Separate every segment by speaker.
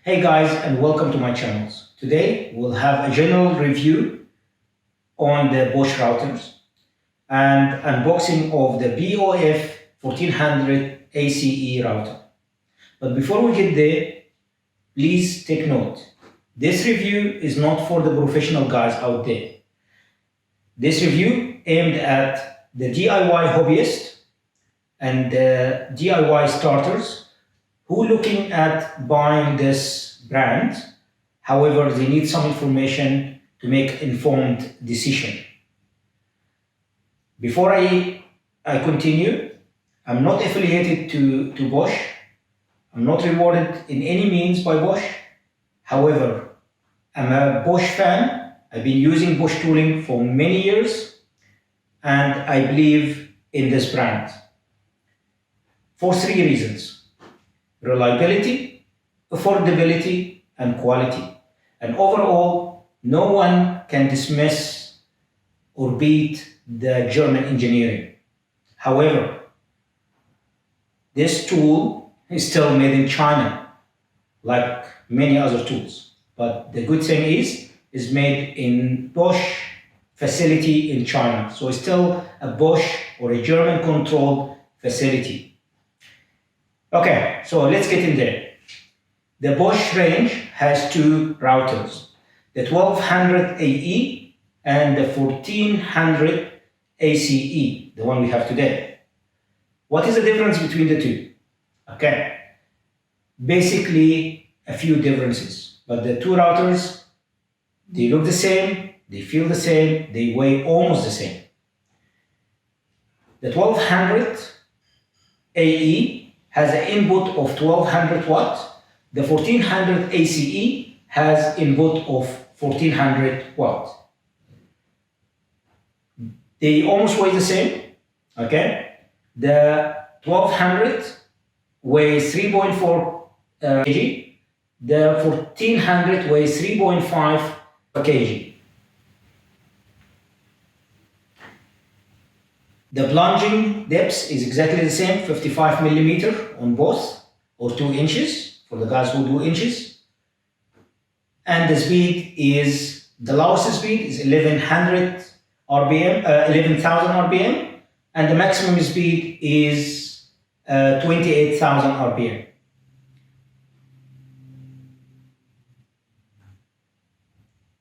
Speaker 1: Hey guys, and welcome to my channels. Today we'll have a general review on the BOSCH routers and unboxing of the BOF 1400 ACE router. But before we get there, please take note. This review is not for the professional guys out there. This review aimed at the DIY hobbyist and the DIY starters who are looking at buying this brand. However, they need some information to make informed decision. Before I continue, I'm not affiliated to BOSCH. I'm not rewarded in any means by BOSCH. However, I'm a BOSCH fan. I've been using BOSCH tooling for many years, and I believe in this brand for 3 reasons: reliability, affordability, and quality. And overall, no one can dismiss or beat the German engineering. However, this tool is still made in China, like many other tools. But the good thing is made in BOSCH facility in China. So it's still a BOSCH or a German controlled facility. Okay, so let's get in there. The BOSCH range has 2 routers, the 1200 AE and the 1400 ACE, the one we have today. What is the difference between the two? Okay, basically a few differences, but the 2 routers, they look the same, they feel the same, they weigh almost the same. The 1200 AE has an input of 1200 watts. The 1400 ACE has input of 1400 watts. They almost weigh the same, okay? The 1200 weighs 3.4 kg. The 1400 weighs 3.5 kg. The plunging depth is exactly the same, 55 millimeter on both, or 2 inches for the guys who do inches. And the speed is, the lowest speed is 1100 RPM, 11,000 RPM, and the maximum speed is 28,000 RPM.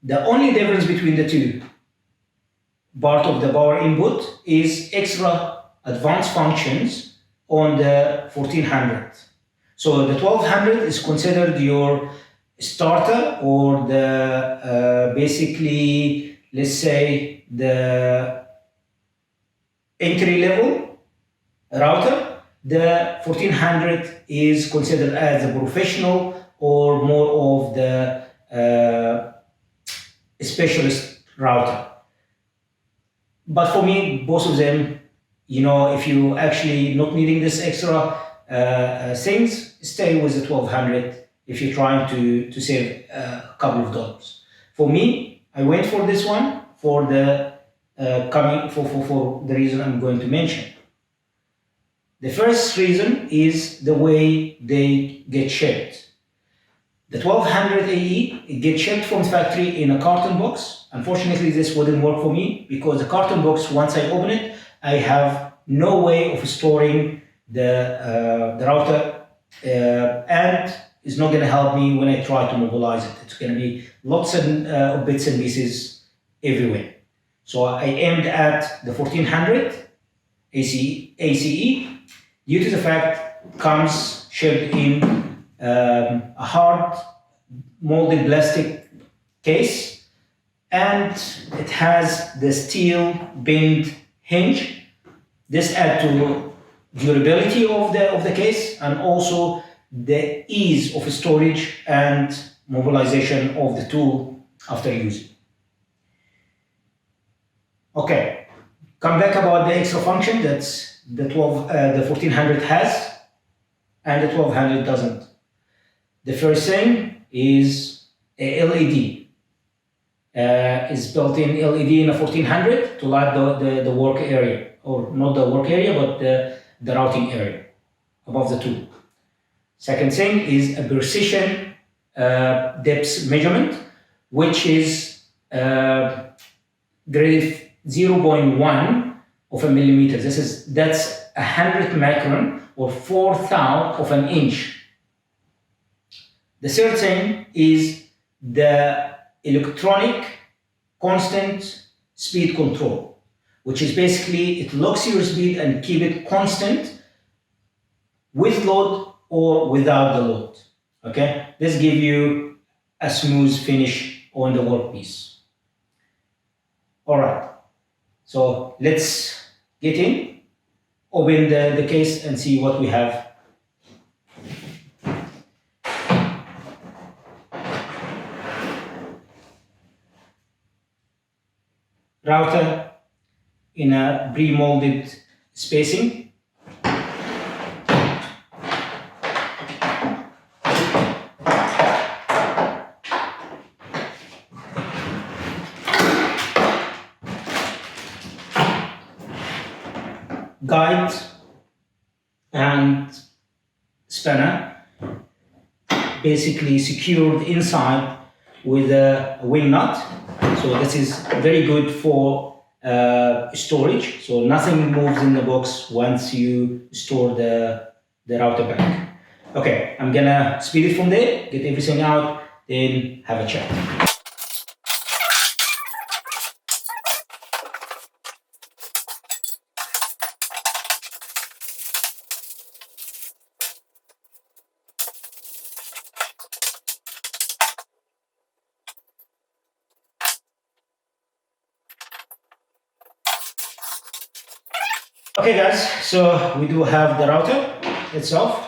Speaker 1: The only difference between the two part of the power input is extra advanced functions on the 1400. So the 1200 is considered your starter, or the basically, let's say, the entry level router. The 1400 is considered as a professional or more of the specialist router. But for me, both of them, if you actually not needing this extra things, stay with the 1200 if you're trying to save a couple of dollars. For me, I went for this one for the for the reason I'm going to mention. The first reason is the way they get shipped. The 1200 AE, it gets shipped from factory in a carton box. Unfortunately, this wouldn't work for me because the carton box, once I open it, I have no way of storing the router, and it's not going to help me when I try to mobilize it. It's going to be lots of bits and pieces everywhere. So I aimed at the 1400 ACE due to the fact it comes shipped in a hard molded plastic case, and it has the steel bend hinge. This adds to durability of the case and also the ease of storage and mobilization of the tool after using. Okay, come back about the extra function that the 1400 has and the 1200 doesn't. The first thing is a LED. Is built-in LED in a 1400 to light the work area, or not the work area, but the routing area above the tool. Second thing is a precision depth measurement, which is graded 0.1 of a millimeter. That's 100 micron or 4/1000 of an inch. The third thing is the electronic constant speed control, which is basically it locks your speed and keep it constant with load or without the load. Okay, this gives you a smooth finish on the workpiece. All right, so let's get in, open the case and see what we have. Router in a pre-molded spacing. Guide and spanner basically secured inside with a wing nut. So this is very good for storage. So nothing moves in the box once you store the router back. Okay, I'm gonna speed it from there, get everything out, then have a chat. Okay guys, so we do have the router itself.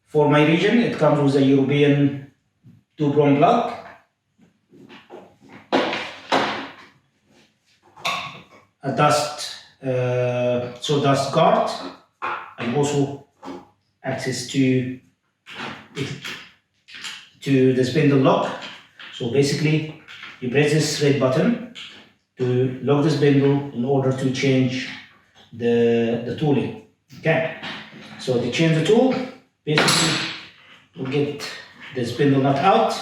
Speaker 1: For my region, it comes with a European 2-prong plug. A dust guard, and also access to the spindle lock. So basically, you press this red button to lock the spindle in order to change the tooling. Okay, so to change the tool, basically we'll get the spindle nut out.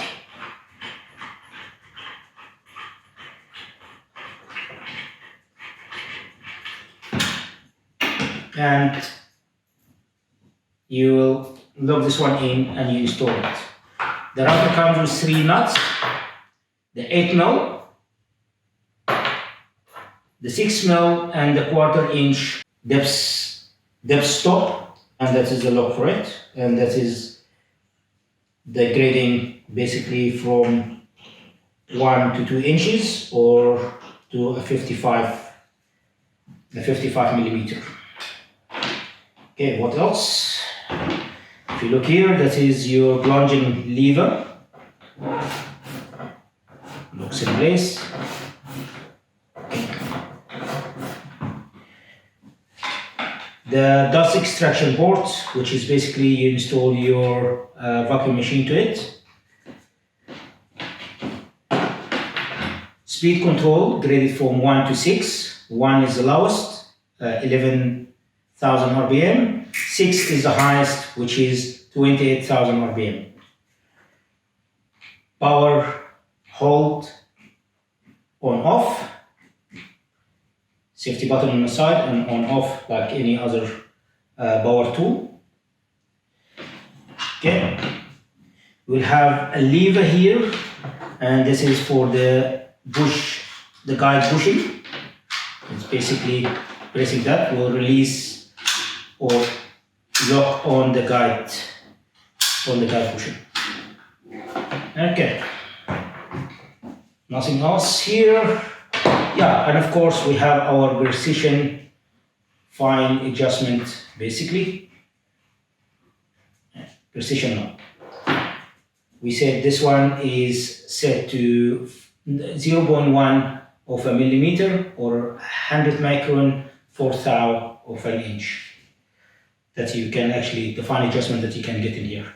Speaker 1: And you will lock this one in and you install it. The router comes with 3 nuts, the 8mm, the 6mm, and the 1/4 inch depth stop, and that is the lock for it, and that is the grading basically from 1 to 2 inches or to a 55 millimeter. Okay, what else? If you look here, that is your plunging lever. Locks in place. The dust extraction port, which is basically you install your vacuum machine to it. Speed control graded from 1 to 6. 1 is the lowest, 11,000 RPM. 6 is the highest, which is 28,000 RPM. Power, hold, on off. Safety button on the side and on off like any other power tool. Okay, we'll have a lever here, and this is for the guide bushing. It's basically pressing that will release or lock on the guide bushing. Okay, nothing else here. Yeah, and of course we have our precision fine adjustment, basically. Precision knob. We said this one is set to 0.1 of a millimeter or 100 micron 4/1000 of an inch. That you can actually, the fine adjustment that you can get in here.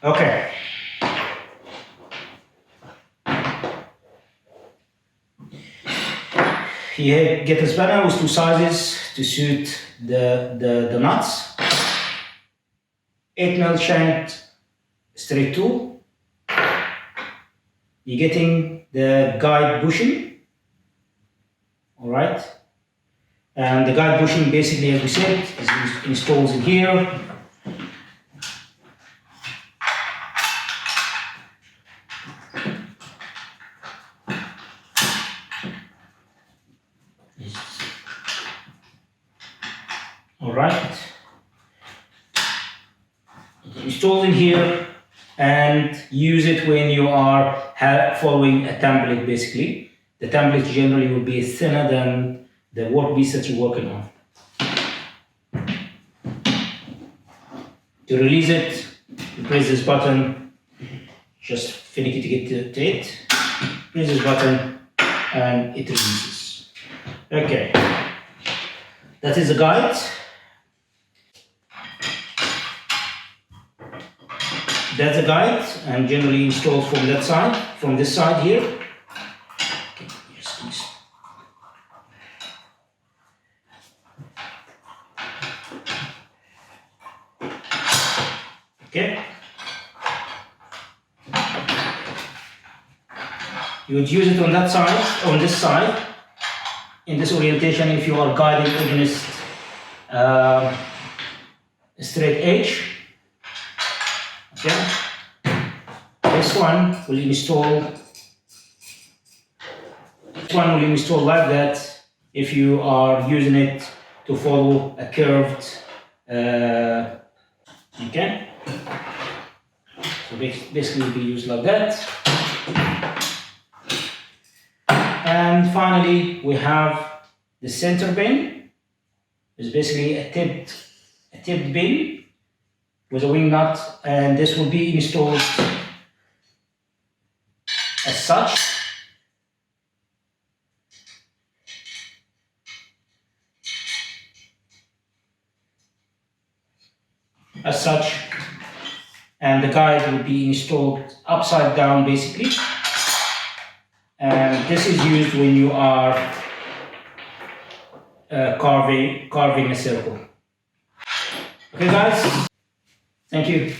Speaker 1: Okay. You get a spanner with 2 sizes to suit the nuts. 8mm shanked straight tool, you're getting the guide bushing. Alright, and the guide bushing basically, as we said, is installed in here. Alright, installed in here, and use it when you are following a template. Basically, the template generally will be thinner than the workpiece that you're working on. To release it, you press this button, just finicky to get to it, press this button and it releases. Okay, that is the guide. That's a guide, and generally installed from that side, from this side here. Okay, yes. Okay. You would use it on that side, on this side, in this orientation if you are guiding against a straight edge. Okay. This one will install. This one will install like that if you are using it to follow a curved. Okay. So basically, it will be used like that. And finally, we have the center pin. It's basically a tipped pin with a wing nut, and this will be installed as such. And the guide will be installed upside down basically. And this is used when you are carving a circle. Okay guys, thank you.